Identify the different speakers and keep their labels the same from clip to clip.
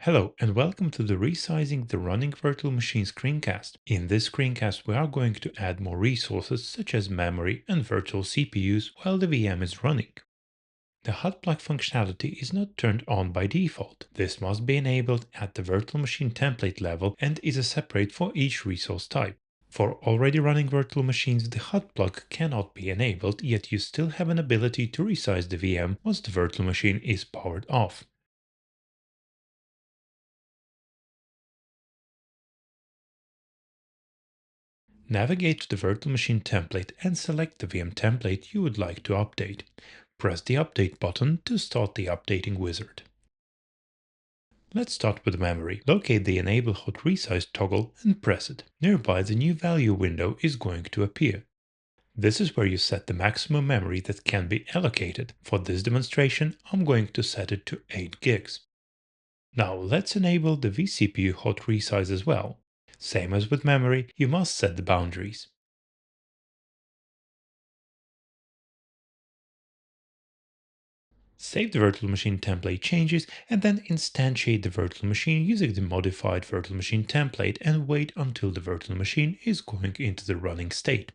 Speaker 1: Hello and welcome to the Resizing the Running Virtual Machine screencast. In this screencast we are going to add more resources such as memory and virtual CPUs while the VM is running. The hot plug functionality is not turned on by default. This must be enabled at the virtual machine template level and is a separate for each resource type. For already running virtual machines, the hot plug cannot be enabled, yet you still have an ability to resize the VM once the virtual machine is powered off. Navigate to the virtual machine template and select the VM template you would like to update. Press the Update button to start the updating wizard. Let's start with memory. Locate the Enable Hot Resize toggle and press it. Nearby, the new value window is going to appear. This is where you set the maximum memory that can be allocated. For this demonstration, I'm going to set it to 8 gigs. Now let's enable the vCPU hot resize as well. Same as with memory, you must set the boundaries. Save the virtual machine template changes and then instantiate the virtual machine using the modified virtual machine template and wait until the virtual machine is going into the running state.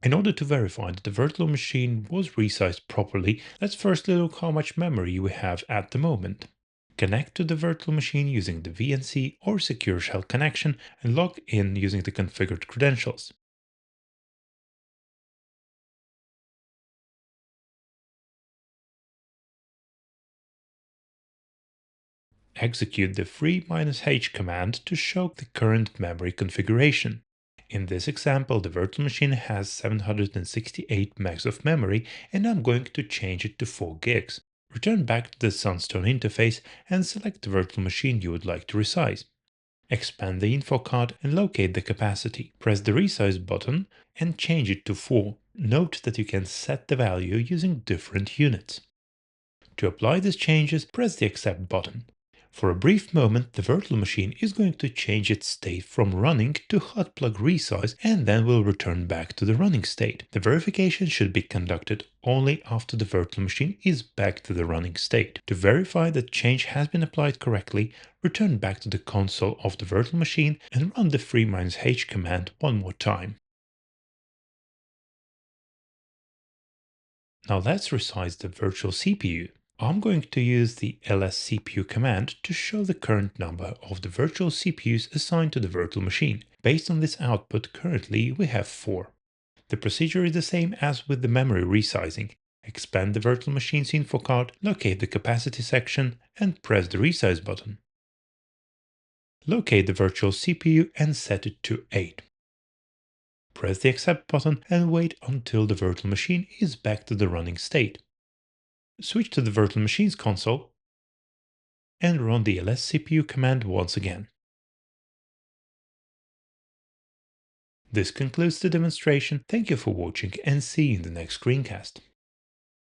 Speaker 1: In order to verify that the virtual machine was resized properly, let's first look how much memory we have at the moment. Connect to the virtual machine using the VNC or secure shell connection and log in using the configured credentials. Execute the free-h command to show the current memory configuration. In this example, the virtual machine has 768 megs of memory and I'm going to change it to 4 gigs. Return back to the Sunstone interface and select the virtual machine you would like to resize. Expand the info card and locate the capacity. Press the resize button and change it to 4. Note that you can set the value using different units. To apply these changes, press the Accept button. For a brief moment, the virtual machine is going to change its state from running to hot plug resize and then will return back to the running state. The verification should be conducted only after the virtual machine is back to the running state. To verify that change has been applied correctly, return back to the console of the virtual machine and run the free-h command one more time. Now let's resize the virtual CPU. I'm going to use the lscpu command to show the current number of the virtual CPUs assigned to the virtual machine. Based on this output, currently we have 4. The procedure is the same as with the memory resizing. Expand the virtual machine's info card, locate the capacity section, and press the resize button. Locate the virtual CPU and set it to 8. Press the Accept button and wait until the virtual machine is back to the running state. Switch to the virtual machines console and run the lscpu command once again. This concludes the demonstration. Thank you for watching and see you in the next screencast.